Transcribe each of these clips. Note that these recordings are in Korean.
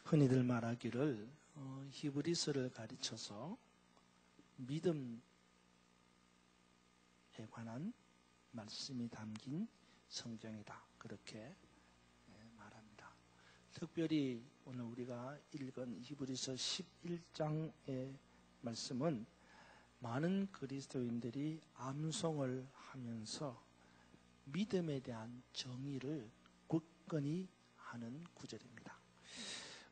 흔히들 말하기를 히브리서를 가르쳐서 믿음에 관한 말씀이 담긴 성경이다, 그렇게 말합니다. 특별히 오늘 우리가 읽은 히브리서 11장의 말씀은 많은 그리스도인들이 암송을 하면서 믿음에 대한 정의를 굳건히 하는 구절입니다.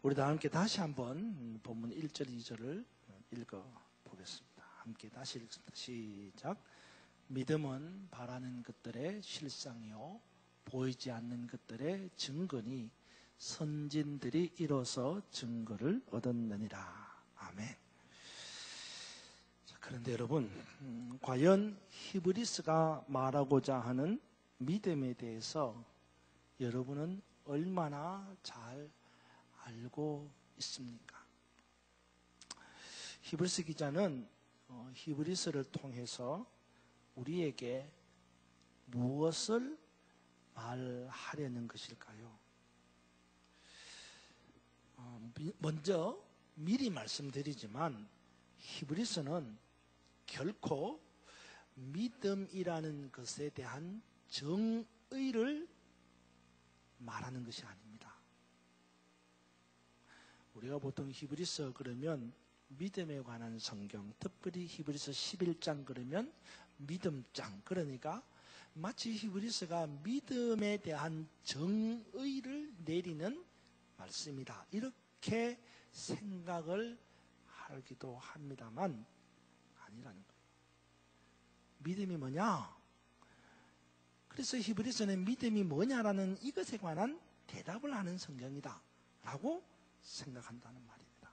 우리 다 함께 다시 한번 본문 1절, 2절을 읽어보겠습니다. 함께 다시 읽습니다. 시작. 믿음은 바라는 것들의 실상이요 보이지 않는 것들의 증거니 선진들이 이로써 증거를 얻었느니라. 아멘. 자, 그런데 여러분, 과연 히브리서가 말하고자 하는 믿음에 대해서 여러분은 얼마나 잘 알고 있습니까? 히브리서 기자는 히브리서를 통해서 우리에게 무엇을 말하려는 것일까요? 먼저 미리 말씀드리지만 히브리서는 결코 믿음이라는 것에 대한 정의를 말하는 것이 아닙니다. 우리가 보통 히브리서 그러면 믿음에 관한 성경, 특별히 히브리서 11장 그러면 믿음장, 그러니까 마치 히브리서가 믿음에 대한 정의를 내리는 말씀이다, 이렇게 생각을 하기도 합니다만 아니라는 거예요. 믿음이 뭐냐? 그래서 히브리서는 믿음이 뭐냐라는 이것에 관한 대답을 하는 성경이다 라고 생각한다는 말입니다.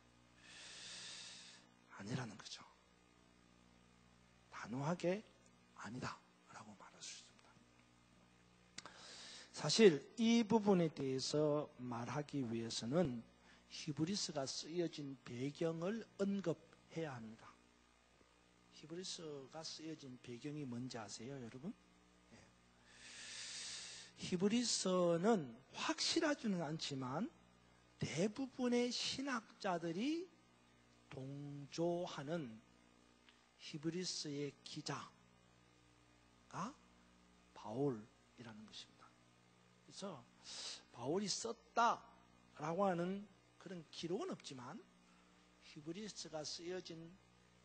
아니라는 거죠. 단호하게 아니다 라고 말할 수 있습니다. 사실 이 부분에 대해서 말하기 위해서는 히브리서가 쓰여진 배경을 언급해야 합니다. 히브리서가 쓰여진 배경이 뭔지 아세요, 여러분? 네. 히브리서는 확실하지는 않지만 대부분의 신학자들이 동조하는 히브리서의 기자가 바울이라는 것입니다. 그래서 바울이 썼다라고 하는 그런 기록은 없지만 히브리서가 쓰여진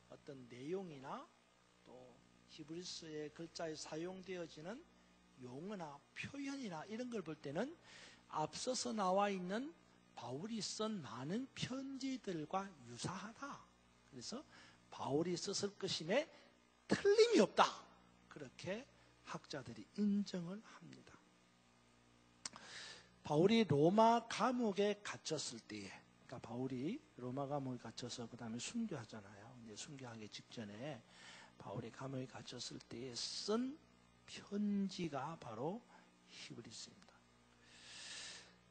어떤 내용이나 또 히브리서의 글자에 사용되어지는 용어나 표현이나 이런 걸 볼 때는 앞서서 나와 있는 바울이 쓴 많은 편지들과 유사하다. 그래서 바울이 썼을 것임에 틀림이 없다, 그렇게 학자들이 인정을 합니다. 바울이 로마 감옥에 갇혔을 때에, 그러니까 바울이 로마 감옥에 갇혀서 그 다음에 순교하잖아요. 이제 순교하기 직전에 바울이 감옥에 갇혔을 때에 쓴 편지가 바로 히브리서입니다.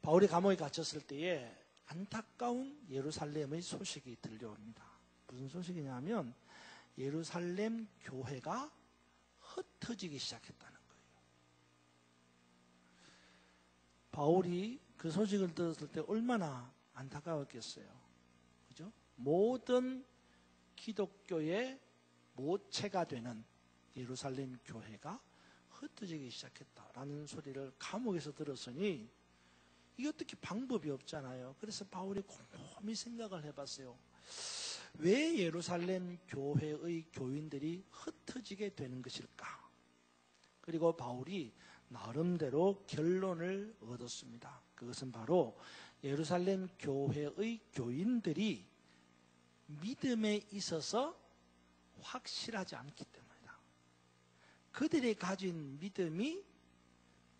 바울이 감옥에 갇혔을 때에 안타까운 예루살렘의 소식이 들려옵니다. 무슨 소식이냐면 예루살렘 교회가 흩어지기 시작했다는 거예요. 바울이 그 소식을 들었을 때 얼마나 안타까웠겠어요. 그죠? 모든 기독교의 모체가 되는 예루살렘 교회가 흩어지기 시작했다라는 소리를 감옥에서 들었으니 이게 어떻게 방법이 없잖아요. 그래서 바울이 곰곰이 생각을 해봤어요. 왜 예루살렘 교회의 교인들이 흩어지게 되는 것일까? 그리고 바울이 나름대로 결론을 얻었습니다. 그것은 바로 예루살렘 교회의 교인들이 믿음에 있어서 확실하지 않기 때문이다. 그들이 가진 믿음이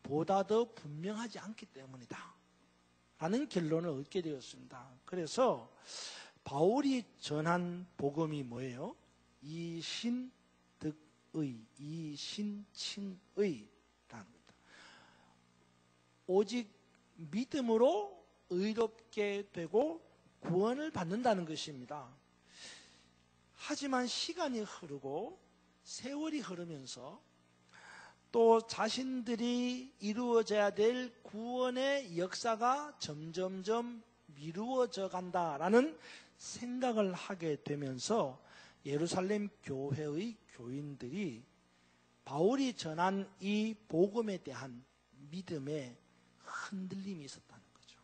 보다 더 분명하지 않기 때문이다 라는 결론을 얻게 되었습니다. 그래서 바울이 전한 복음이 뭐예요? 이신득의, 이신칭의 라는 겁니다. 오직 믿음으로 의롭게 되고 구원을 받는다는 것입니다. 하지만 시간이 흐르고 세월이 흐르면서 또 자신들이 이루어져야 될 구원의 역사가 점점점 미루어져 간다라는 생각을 하게 되면서 예루살렘 교회의 교인들이 바울이 전한 이 복음에 대한 믿음에 흔들림이 있었다는 거죠.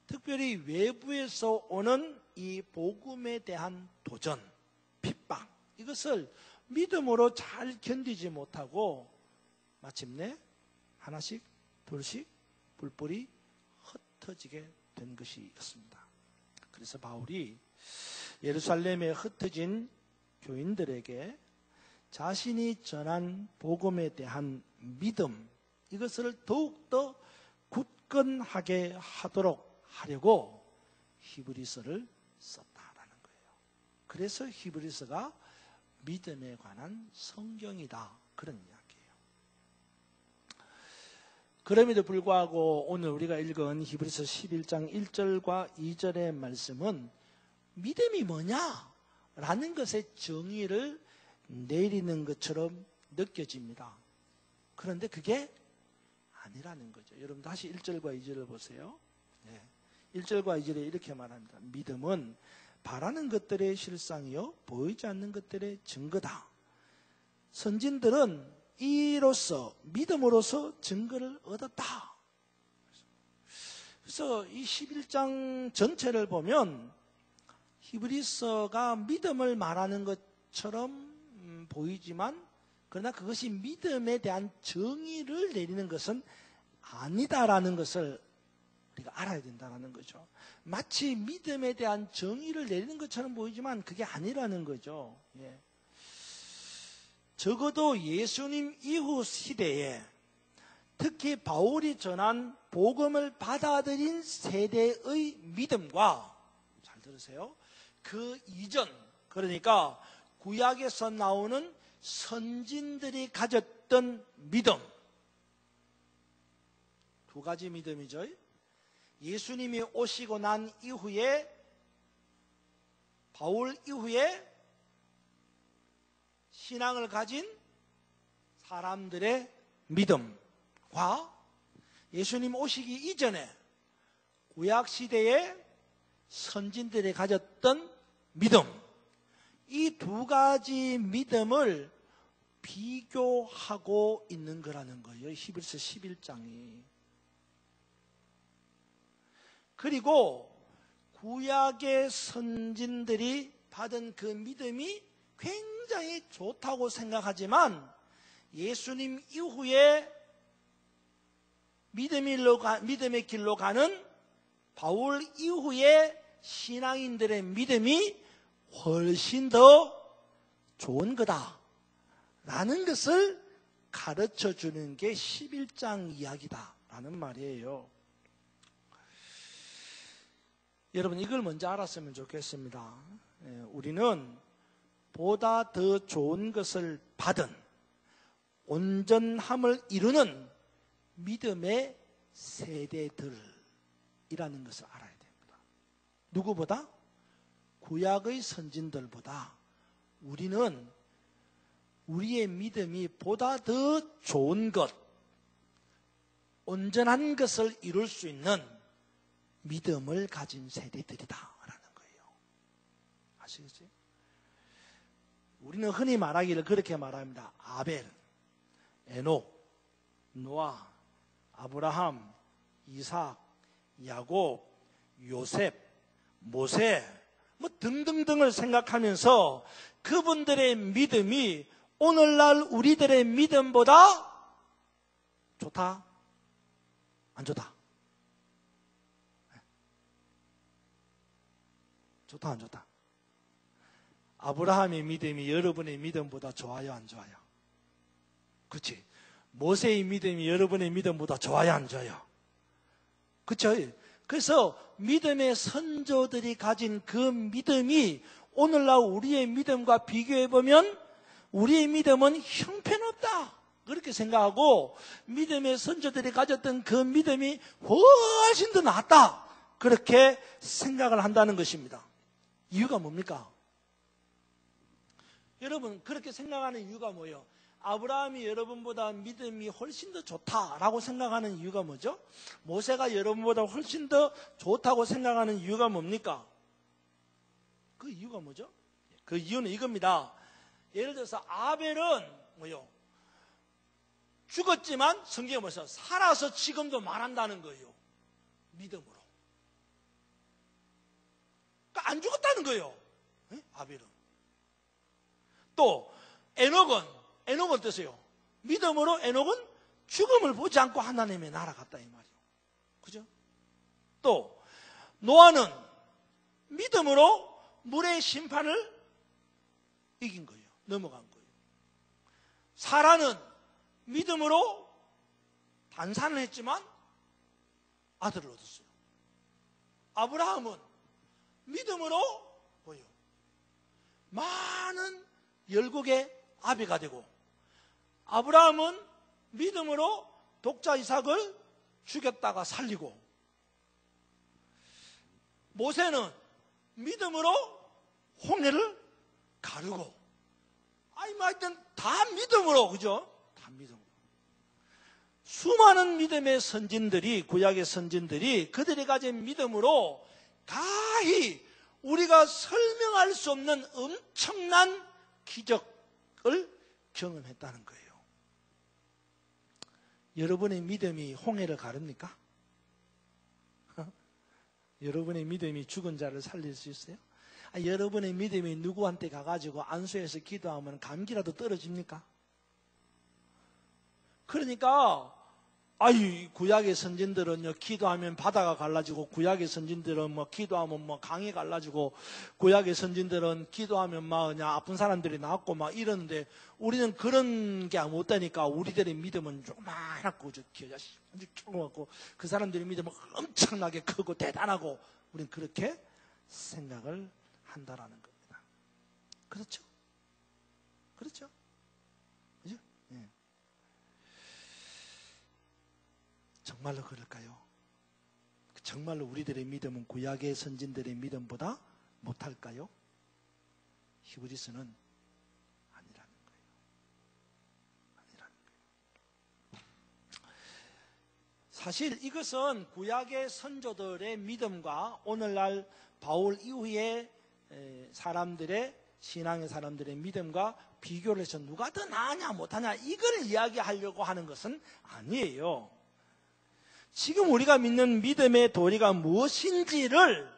특별히 외부에서 오는 이 복음에 대한 도전, 핍박, 이것을 믿음으로 잘 견디지 못하고 마침내 하나씩 둘씩 뿔뿔이 흩어지게 된 것이었습니다. 그래서 바울이 예루살렘에 흩어진 교인들에게 자신이 전한 복음에 대한 믿음, 이것을 더욱더 굳건하게 하도록 하려고 히브리서를 썼다라는 거예요. 그래서 히브리서가 믿음에 관한 성경이다, 그런 이야기예요. 그럼에도 불구하고 오늘 우리가 읽은 히브리서 11장 1절과 2절의 말씀은 믿음이 뭐냐라는 것의 정의를 내리는 것처럼 느껴집니다. 그런데 그게 아니라는 거죠. 여러분 다시 1절과 2절을 보세요. 1절과 2절에 이렇게 말합니다. 믿음은 바라는 것들의 실상이요 보이지 않는 것들의 증거다. 선진들은 이로써 믿음으로써 증거를 얻었다. 그래서 이 11장 전체를 보면 히브리서가 믿음을 말하는 것처럼 보이지만 그러나 그것이 믿음에 대한 정의를 내리는 것은 아니다라는 것을 우리가 알아야 된다는 거죠. 마치 믿음에 대한 정의를 내리는 것처럼 보이지만 그게 아니라는 거죠. 적어도 예수님 이후 시대에 특히 바울이 전한 복음을 받아들인 세대의 믿음과, 잘 들으세요, 그 이전, 그러니까 구약에서 나오는 선진들이 가졌던 믿음, 두 가지 믿음이죠. 예수님이 오시고 난 이후에, 바울 이후에 신앙을 가진 사람들의 믿음과 예수님 오시기 이전에 구약시대의 선진들이 가졌던 믿음, 이 두 가지 믿음을 비교하고 있는 거라는 거예요. 히브리서 11장이. 그리고 구약의 선진들이 받은 그 믿음이 굉장히 좋다고 생각하지만 예수님 이후에 믿음의 길로 가는 바울 이후의 신앙인들의 믿음이 훨씬 더 좋은 거다라는 것을 가르쳐 주는 게 11장 이야기다라는 말이에요. 여러분 이걸 먼저 알았으면 좋겠습니다. 우리는 보다 더 좋은 것을 받은 온전함을 이루는 믿음의 세대들이라는 것을 알아야 됩니다. 누구보다? 구약의 선진들보다 우리는 우리의 믿음이 보다 더 좋은 것, 온전한 것을 이룰 수 있는 믿음을 가진 세대들이다라는 거예요. 아시겠어요? 우리는 흔히 말하기를 그렇게 말합니다. 아벨, 에녹, 노아, 아브라함, 이삭, 야곱, 요셉, 모세 뭐 등등등을 생각하면서 그분들의 믿음이 오늘날 우리들의 믿음보다 좋다? 안 좋다? 좋다 안 좋다? 아브라함의 믿음이 여러분의 믿음보다 좋아요 안 좋아요? 그렇지? 모세의 믿음이 여러분의 믿음보다 좋아요 안 좋아요? 그렇죠? 그래서 믿음의 선조들이 가진 그 믿음이 오늘날 우리의 믿음과 비교해보면 우리의 믿음은 형편없다 그렇게 생각하고 믿음의 선조들이 가졌던 그 믿음이 훨씬 더 낫다 그렇게 생각을 한다는 것입니다. 이유가 뭡니까? 여러분 그렇게 생각하는 이유가 뭐예요? 아브라함이 여러분보다 믿음이 훨씬 더 좋다라고 생각하는 이유가 뭐죠? 모세가 여러분보다 훨씬 더 좋다고 생각하는 이유가 뭡니까? 그 이유가 뭐죠? 그 이유는 이겁니다. 예를 들어서 아벨은 뭐요? 죽었지만 성경에 뭐죠? 살아서 지금도 말한다는 거예요. 믿음으로. 그러니까 안 죽었다는 거예요. 네? 아벨은. 또 에녹은 어떠세요? 믿음으로 에녹은 죽음을 보지 않고 하나님의 나라 갔다 이 말이에요. 그죠? 또 노아는 믿음으로 물의 심판을 이긴 거예요. 넘어간 거예요. 사라는 믿음으로 단산을 했지만 아들을 얻었어요. 아브라함은 믿음으로 뭐예요? 많은 열국의 아비가 되고, 아브라함은 믿음으로 독자 이삭을 죽였다가 살리고, 모세는 믿음으로 홍해를 가르고, 하여튼 다 믿음으로, 그죠? 다 믿음으로. 수많은 믿음의 선진들이, 구약의 선진들이 그들이 가진 믿음으로 가히 우리가 설명할 수 없는 엄청난 기적을 경험했다는 거예요. 여러분의 믿음이 홍해를 가릅니까? 여러분의 믿음이 죽은 자를 살릴 수 있어요? 여러분의 믿음이 누구한테 가가지고 안수해서 기도하면 감기라도 떨어집니까? 그러니까 구약의 선진들은요, 기도하면 바다가 갈라지고, 구약의 선진들은 뭐 기도하면 뭐 강이 갈라지고, 구약의 선진들은 기도하면 막 그냥 아픈 사람들이 낫고 막 이러는데, 우리는 그런 게 못되니까 우리들의 믿음은 조그맣고 조그맣고, 그 사람들의 믿음은 엄청나게 크고 대단하고, 우리는 그렇게 생각을 한다라는 겁니다. 그렇죠? 그렇죠? 그죠? 예. 정말로 그럴까요? 정말로 우리들의 믿음은 구약의 선진들의 믿음보다 못할까요? 히브리서는 아니라는 거예요. 아니라는 거예요. 사실 이것은 구약의 선조들의 믿음과 오늘날 바울 이후의 사람들의, 신앙의 사람들의 믿음과 비교를 해서 누가 더 나으냐 못하냐 이걸 이야기하려고 하는 것은 아니에요. 지금 우리가 믿는 믿음의 도리가 무엇인지를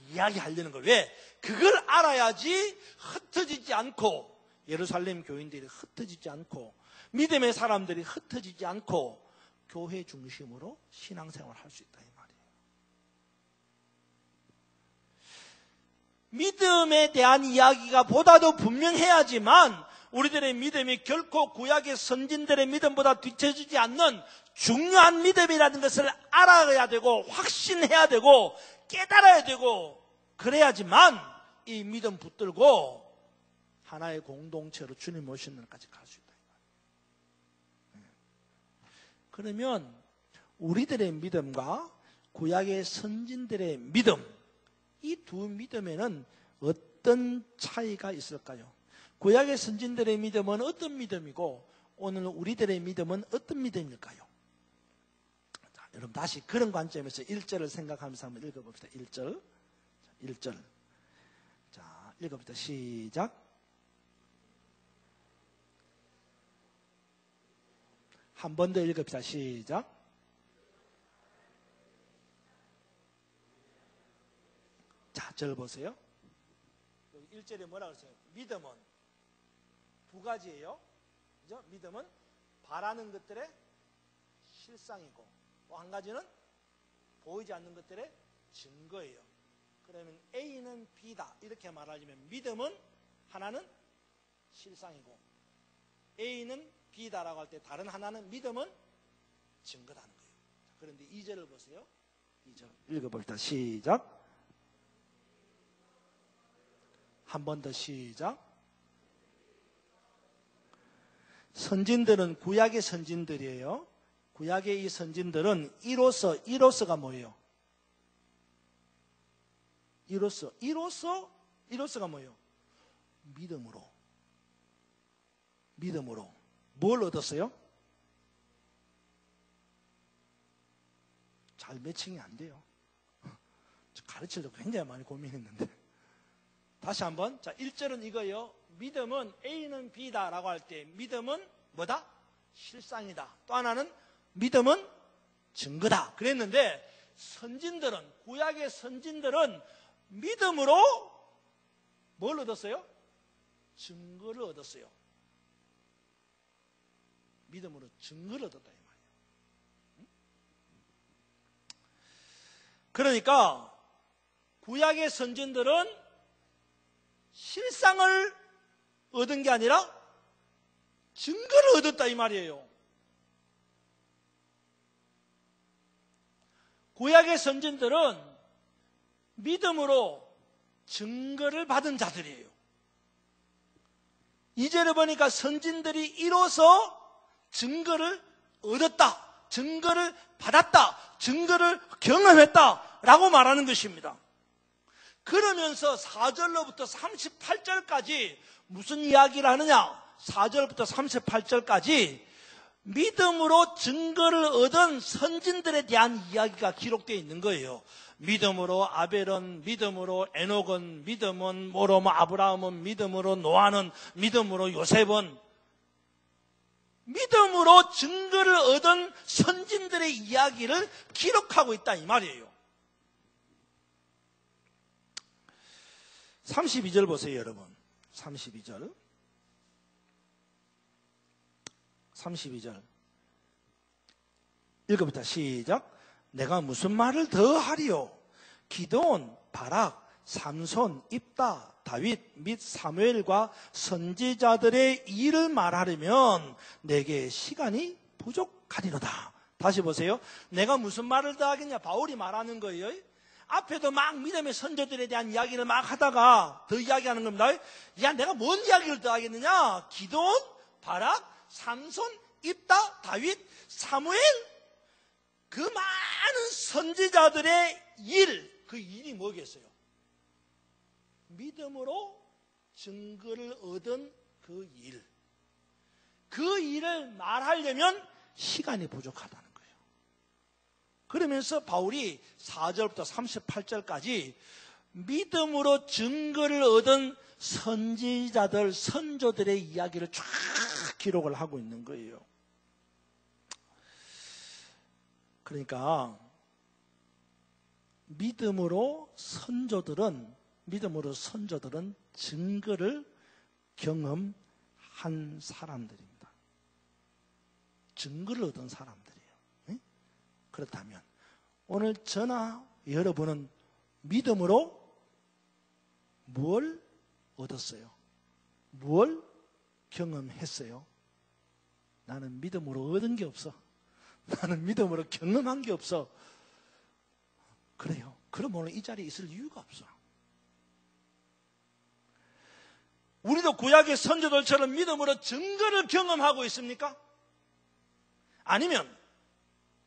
이야기하려는 거예요. 왜? 그걸 알아야지 흩어지지 않고, 예루살렘 교인들이 흩어지지 않고, 믿음의 사람들이 흩어지지 않고 교회 중심으로 신앙생활을 할 수 있다 이 말이에요. 믿음에 대한 이야기가 보다도 분명해야지만 우리들의 믿음이 결코 구약의 선진들의 믿음보다 뒤처지지 않는 중요한 믿음이라는 것을 알아야 되고, 확신해야 되고, 깨달아야 되고, 그래야지만 이 믿음 붙들고 하나의 공동체로 주님 오시는 날까지 갈 수 있다. 그러면 우리들의 믿음과 구약의 선진들의 믿음, 이 두 믿음에는 어떤 차이가 있을까요? 구약의 선진들의 믿음은 어떤 믿음이고 오늘 우리들의 믿음은 어떤 믿음일까요? 자, 여러분 다시 그런 관점에서 1절을 생각하면서 한번 읽어봅시다. 1절. 자, 읽어봅시다. 시작. 한 번 더 읽읍시다. 시작. 자, 절 보세요. 1절에 뭐라고 했어요? 믿음은 두 가지예요. 그죠? 믿음은 바라는 것들의 실상이고, 또 한 가지는 보이지 않는 것들의 증거예요. 그러면 A는 B다 이렇게 말하자면, 믿음은 하나는 실상이고 A는 B다라고 할 때 다른 하나는 믿음은 증거라는 거예요. 그런데 2절을 보세요. 2절 읽어봅시다. 시작. 한 번 더 시작. 선진들은 구약의 선진들이에요. 구약의 이 선진들은 이로서가 뭐예요? 이로서가 뭐예요? 믿음으로. 뭘 얻었어요? 잘 매칭이 안 돼요. 가르치려고 굉장히 많이 고민했는데. 다시 한번. 자, 1절은 이거요. 믿음은 A는 B다 라고 할 때 믿음은 뭐다? 실상이다. 또 하나는 믿음은 증거다. 그랬는데 선진들은, 구약의 선진들은 믿음으로 뭘 얻었어요? 증거를 얻었어요. 믿음으로 증거를 얻었다 이 말이에요. 그러니까 구약의 선진들은 실상을 얻은 게 아니라 증거를 얻었다 이 말이에요. 구약의 선진들은 믿음으로 증거를 받은 자들이에요. 이제를 보니까 선진들이 이로써 증거를 얻었다, 증거를 받았다, 증거를 경험했다라고 말하는 것입니다. 그러면서 4절로부터 38절까지 무슨 이야기를 하느냐? 4절부터 38절까지 믿음으로 증거를 얻은 선진들에 대한 이야기가 기록되어 있는 거예요. 믿음으로 아벨은, 믿음으로 에녹은, 믿음은 뭐로 아브라함은, 믿음으로 노아는, 믿음으로 요셉은, 믿음으로 증거를 얻은 선진들의 이야기를 기록하고 있다 이 말이에요. 32절 보세요 여러분. 32절 1절부터 시작. 내가 무슨 말을 더 하리요? 기드온, 바락, 삼손, 입다, 다윗 및 사무엘과 선지자들의 일을 말하려면 내게 시간이 부족하리로다. 다시 보세요. 내가 무슨 말을 더 하겠냐? 바울이 말하는 거예요. 앞에도 막 믿음의 선조들에 대한 이야기를 막 하다가 더 이야기하는 겁니다. 야, 내가 뭔 이야기를 더 하겠느냐? 기드온, 바락, 삼손, 입다, 다윗, 사무엘, 그 많은 선지자들의 일, 그 일이 뭐겠어요? 믿음으로 증거를 얻은 그 일. 그 일을 말하려면 시간이 부족하다는 거예요. 그러면서 바울이 4절부터 38절까지 믿음으로 증거를 얻은 선지자들, 선조들의 이야기를 쫙 기록을 하고 있는 거예요. 그러니까 믿음으로 선조들은 증거를 경험한 사람들입니다. 증거를 얻은 사람들이에요. 네? 그렇다면 오늘 저나 여러분은 믿음으로 뭘 얻었어요? 뭘 경험했어요? 나는 믿음으로 얻은 게 없어. 나는 믿음으로 경험한 게 없어. 그래요. 그럼 오늘 이 자리에 있을 이유가 없어. 우리도 구약의 선조들처럼 믿음으로 증거를 경험하고 있습니까? 아니면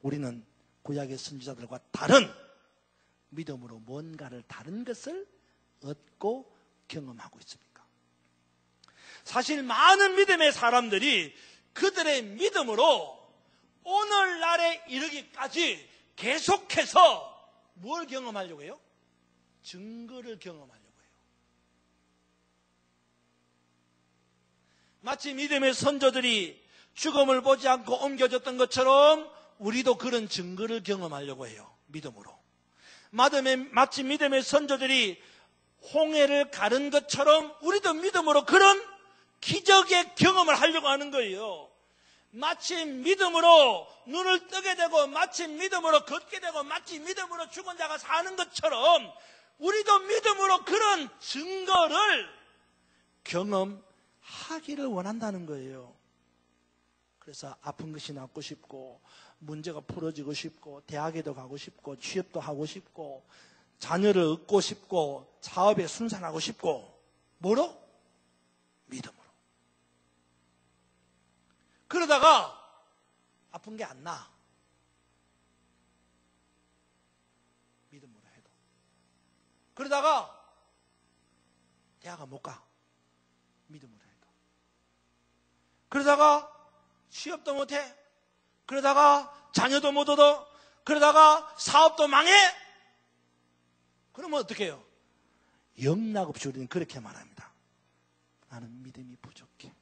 우리는 구약의 선지자들과 다른 믿음으로 뭔가를 다른 것을 얻고 경험하고 있습니까? 사실 많은 믿음의 사람들이 그들의 믿음으로 오늘날에 이르기까지 계속해서 뭘 경험하려고 해요? 증거를 경험하려고 해요. 마치 믿음의 선조들이 죽음을 보지 않고 옮겨졌던 것처럼 우리도 그런 증거를 경험하려고 해요. 믿음으로. 마치 믿음의 선조들이 홍해를 가른 것처럼 우리도 믿음으로 그런 기적의 경험을 하려고 하는 거예요. 마치 믿음으로 눈을 뜨게 되고 마치 믿음으로 걷게 되고 마치 믿음으로 죽은 자가 사는 것처럼 우리도 믿음으로 그런 증거를 경험하기를 원한다는 거예요. 그래서 아픈 것이 낫고 싶고 문제가 풀어지고 싶고 대학에도 가고 싶고 취업도 하고 싶고 자녀를 얻고 싶고 사업에 순산하고 싶고 뭐로? 믿음으로. 그러다가 아픈 게 안 나. 믿음으로 해도. 그러다가 대학을 못 가. 믿음으로 해도. 그러다가 취업도 못해. 그러다가 자녀도 못 얻어. 그러다가 사업도 망해. 그러면 어떻게 해요? 영락없이 우리는 그렇게 말합니다. 나는 믿음이 부족해.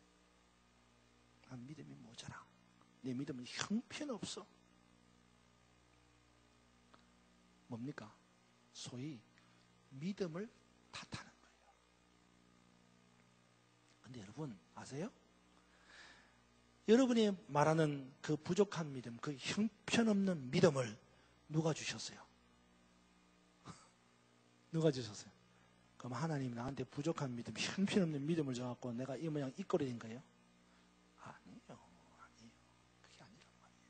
난 믿음이 모자라. 내 믿음은 형편없어. 뭡니까? 소위 믿음을 탓하는 거예요. 근데 여러분 아세요? 여러분이 말하는 그 부족한 믿음, 그 형편없는 믿음을 누가 주셨어요? 누가 주셨어요? 그럼 하나님이 나한테 부족한 믿음, 형편없는 믿음을 줘갖고 내가 이 모양 이 꼴이 된 거예요? 아니에요. 그게 아니란 말이에요.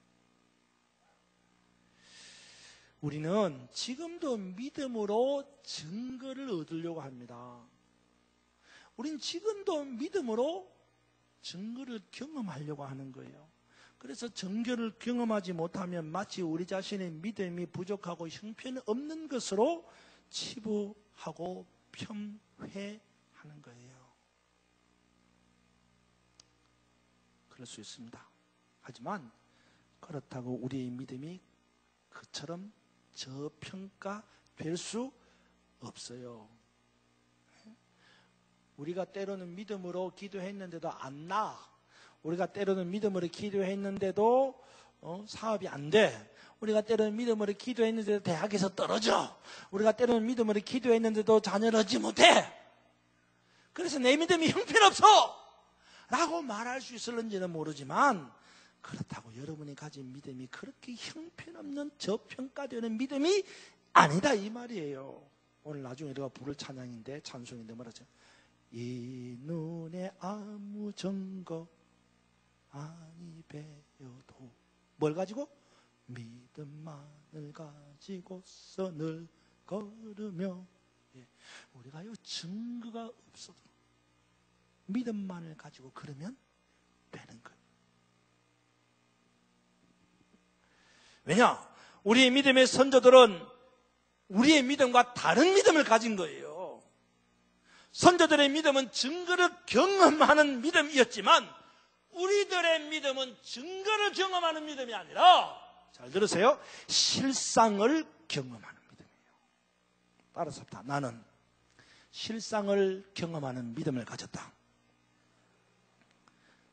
우리는 지금도 믿음으로 증거를 얻으려고 합니다. 우린 지금도 믿음으로 증거를 경험하려고 하는 거예요. 그래서 증거를 경험하지 못하면 마치 우리 자신의 믿음이 부족하고 형편없는 것으로 치부하고 폄훼하는 거예요. 그럴 수 있습니다. 하지만 그렇다고 우리의 믿음이 그처럼 저평가될 수 없어요. 우리가 때로는 믿음으로 기도했는데도 안 나. 우리가 때로는 믿음으로 기도했는데도 사업이 안 돼. 우리가 때로는 믿음으로 기도했는데도 대학에서 떨어져. 우리가 때로는 믿음으로 기도했는데도 자녀를 얻지 못해. 그래서 내 믿음이 형편없어 라고 말할 수 있을는지는 모르지만, 그렇다고 여러분이 가진 믿음이 그렇게 형편없는 저평가되는 믿음이 아니다 이 말이에요. 오늘 나중에 우리가 부를 찬양인데, 찬송인데 뭐라죠? 이 눈에 아무 증거 아니 배워도 뭘 가지고? 믿음만을 가지고서 늘 걸으며. 우리가요 증거가 없어도 믿음만을 가지고 걸으면 되는 거예요. 왜냐? 우리의 믿음의 선조들은 우리의 믿음과 다른 믿음을 가진 거예요. 선조들의 믿음은 증거를 경험하는 믿음이었지만 우리들의 믿음은 증거를 경험하는 믿음이 아니라, 잘 들으세요, 실상을 경험하는 믿음이에요. 따라서 합시다. 나는 실상을 경험하는 믿음을 가졌다.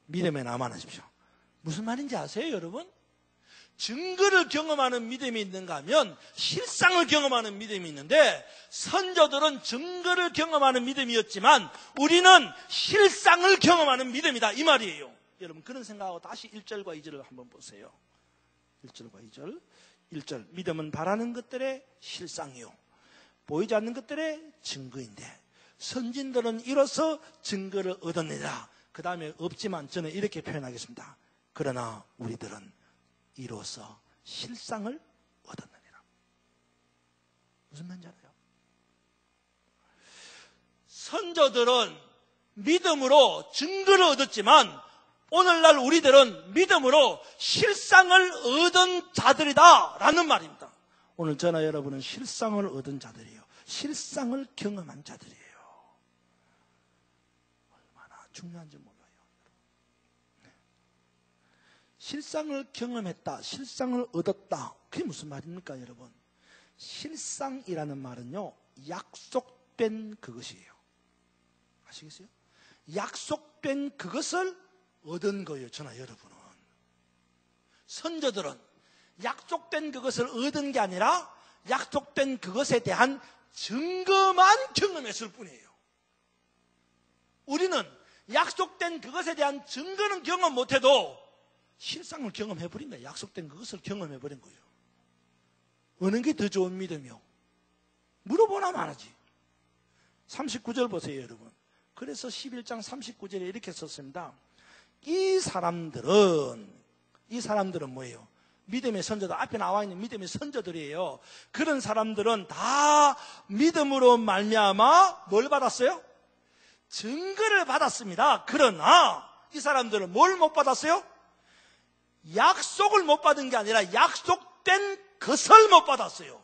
믿음에 남아나십시오. 무슨 말인지 아세요, 여러분? 증거를 경험하는 믿음이 있는가 하면 실상을 경험하는 믿음이 있는데, 선조들은 증거를 경험하는 믿음이었지만 우리는 실상을 경험하는 믿음이다 이 말이에요. 여러분 그런 생각하고 다시 1절과 2절을 한번 보세요. 1절과 2절. 1절, 믿음은 바라는 것들의 실상이요 보이지 않는 것들의 증거인데 선진들은 이로써 증거를 얻었느니라. 그 다음에 없지만 저는 이렇게 표현하겠습니다. 그러나 우리들은 이로써 실상을 얻었느니라. 무슨 말인지 알아요? 선조들은 믿음으로 증거를 얻었지만 오늘날 우리들은 믿음으로 실상을 얻은 자들이다 라는 말입니다. 오늘 저나 여러분은 실상을 얻은 자들이에요. 실상을 경험한 자들이에요. 얼마나 중요한지 몰라요. 실상을 경험했다, 실상을 얻었다, 그게 무슨 말입니까 여러분? 실상이라는 말은요 약속된 그것이에요. 아시겠어요? 약속된 그것을 얻은 거예요. 저나 여러분은. 선조들은 약속된 그것을 얻은 게 아니라 약속된 그것에 대한 증거만 경험했을 뿐이에요. 우리는 약속된 그것에 대한 증거는 경험 못해도 실상을 경험해버린 거예요. 약속된 그것을 경험해버린 거예요. 어느 게 더 좋은 믿음이요? 물어보나 말하지. 39절 보세요 여러분. 그래서 11장 39절에 이렇게 썼습니다. 이 사람들은 뭐예요? 믿음의 선조들, 앞에 나와 있는 믿음의 선조들이에요. 그런 사람들은 다 믿음으로 말미암아 뭘 받았어요? 증거를 받았습니다. 그러나 이 사람들은 뭘 못 받았어요? 약속을 못 받은 게 아니라 약속된 것을 못 받았어요.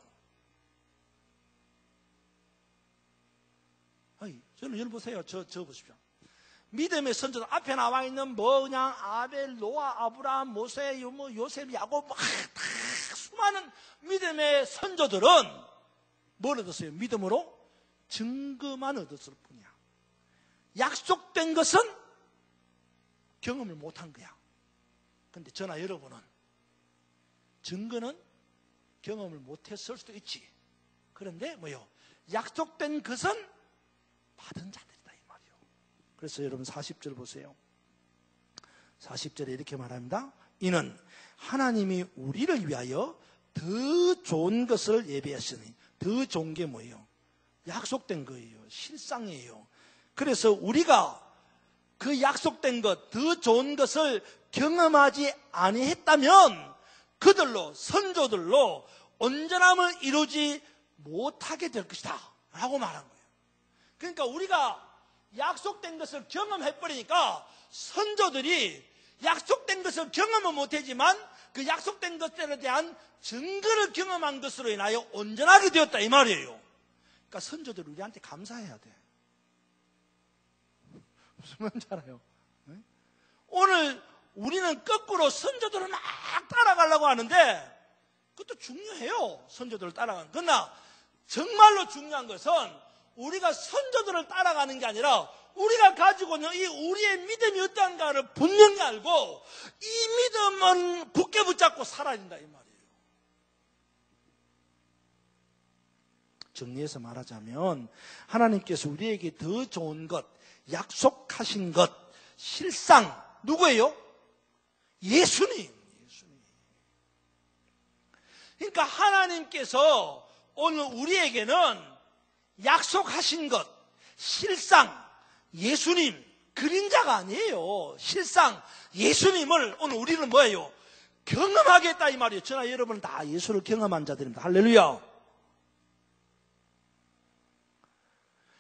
저는 여러분 보세요. 저 보십시오. 믿음의 선조들 앞에 나와 있는 뭐 그냥 아벨, 노아, 아브라함, 모세, 요셉, 야곱 다 수많은 믿음의 선조들은 뭘 얻었어요? 믿음으로 증거만 얻었을 뿐이야. 약속된 것은 경험을 못한 거야. 그런데 저나 여러분은 증거는 경험을 못했을 수도 있지. 그런데 뭐요? 약속된 것은 받은 자들이다 이 말이요. 그래서 여러분 40절 보세요. 40절에 이렇게 말합니다. 이는 하나님이 우리를 위하여 더 좋은 것을 예비하시니, 더 좋은 게 뭐예요? 약속된 거예요. 실상이에요. 그래서 우리가 그 약속된 것, 더 좋은 것을 경험하지 아니했다면 그들로, 선조들로 온전함을 이루지 못하게 될 것이다 라고 말한 거예요. 그러니까 우리가 약속된 것을 경험해버리니까 선조들이 약속된 것을 경험은 못하지만 그 약속된 것들에 대한 증거를 경험한 것으로 인하여 온전하게 되었다 이 말이에요. 그러니까 선조들 우리한테 감사해야 돼. 무슨 말인지 알아요? 오늘 우리는 거꾸로 선조들을 막 따라가려고 하는데 그것도 중요해요. 선조들을 따라가는. 그러나 정말로 중요한 것은 우리가 선조들을 따라가는 게 아니라 우리가 가지고 있는 이 우리의 믿음이 어떠한가를 분명히 알고 이 믿음은 굳게 붙잡고 살아야 된다 이 말이에요. 정리해서 말하자면 하나님께서 우리에게 더 좋은 것, 약속하신 것, 실상 누구예요? 예수님. 그러니까 하나님께서 오늘 우리에게는 약속하신 것, 실상, 예수님, 그림자가 아니에요. 실상, 예수님을 오늘 우리는 뭐예요? 경험하겠다 이 말이에요. 저나 여러분은 다 예수를 경험한 자들입니다. 할렐루야.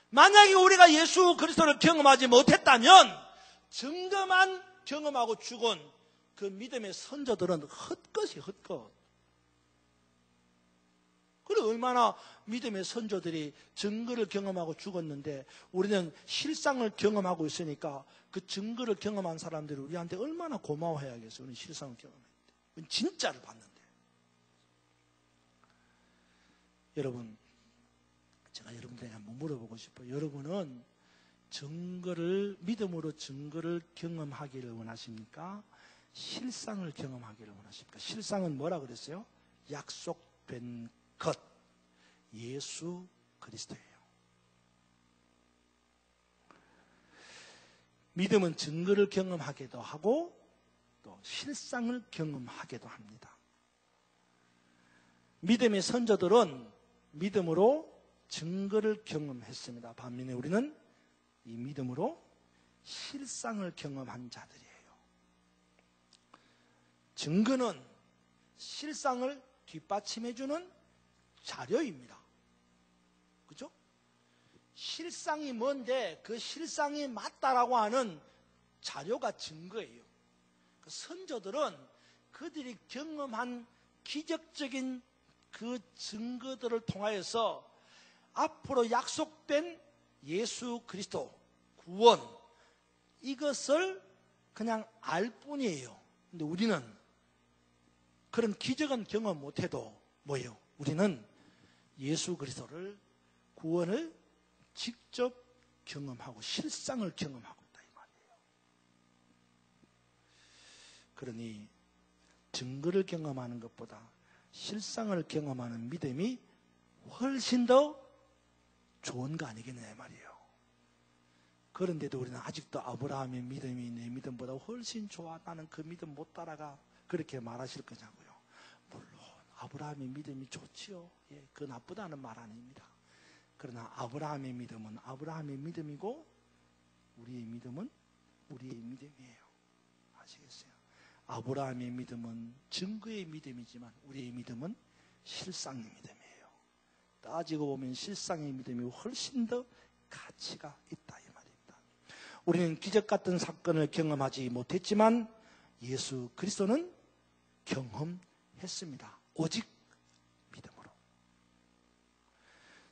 만약에 우리가 예수 그리스도를 경험하지 못했다면 증거만 경험하고 죽은 그 믿음의 선조들은 헛것이 헛것. 그래 얼마나 믿음의 선조들이 증거를 경험하고 죽었는데 우리는 실상을 경험하고 있으니까 그 증거를 경험한 사람들이 우리한테 얼마나 고마워해야겠어요. 우리는 실상을 경험했는데. 우리는 진짜를 봤는데. 여러분, 제가 여러분들에게 한번 물어보고 싶어요. 여러분은 믿음으로 증거를 경험하기를 원하십니까? 실상을 경험하기를 원하십니까? 실상은 뭐라 그랬어요? 약속된 것, 예수 그리스도예요. 믿음은 증거를 경험하기도 하고 또 실상을 경험하기도 합니다. 믿음의 선조들은 믿음으로 증거를 경험했습니다. 반면에 우리는 이 믿음으로 실상을 경험한 자들이에요. 증거는 실상을 뒷받침해주는 자료입니다. 그죠? 실상이 뭔데 그 실상이 맞다라고 하는 자료가 증거예요. 그 선조들은 그들이 경험한 기적적인 그 증거들을 통하여서 앞으로 약속된 예수 그리스도 구원 이것을 그냥 알 뿐이에요. 근데 우리는 그런 기적은 경험 못해도 뭐예요? 우리는 예수 그리스도를 구원을 직접 경험하고 실상을 경험하고 있다 이 말이에요. 그러니 증거를 경험하는 것보다 실상을 경험하는 믿음이 훨씬 더 좋은 거 아니겠냐 말이에요. 그런데도 우리는 아직도 아브라함의 믿음이 내 믿음보다 훨씬 좋아. 나는 그 믿음 못 따라가. 그렇게 말하실 거냐고요. 물론 아브라함의 믿음이 좋지요. 예, 그 나쁘다는 말 아닙니다. 그러나 아브라함의 믿음은 아브라함의 믿음이고 우리의 믿음은 우리의 믿음이에요. 아시겠어요? 아브라함의 믿음은 증거의 믿음이지만 우리의 믿음은 실상의 믿음이에요. 따지고 보면 실상의 믿음이 훨씬 더 가치가 있다 이 말입니다. 우리는 기적 같은 사건을 경험하지 못했지만 예수 그리스도는 경험했습니다. 오직 믿음으로.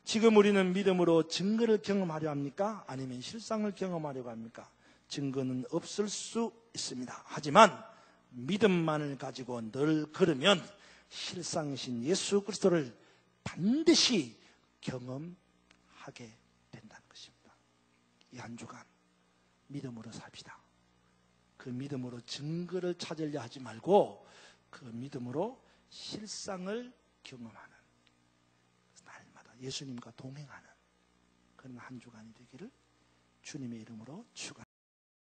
지금 우리는 믿음으로 증거를 경험하려 합니까? 아니면 실상을 경험하려고 합니까? 증거는 없을 수 있습니다. 하지만 믿음만을 가지고 늘 걸으면 실상이신 예수 그리스도를 반드시 경험하게 된다는 것입니다. 이 한 주간 믿음으로 삽시다. 그 믿음으로 증거를 찾으려 하지 말고 그 믿음으로 실상을 경험하는, 날마다 예수님과 동행하는 그런 한 주간이 되기를 주님의 이름으로 축원합니다.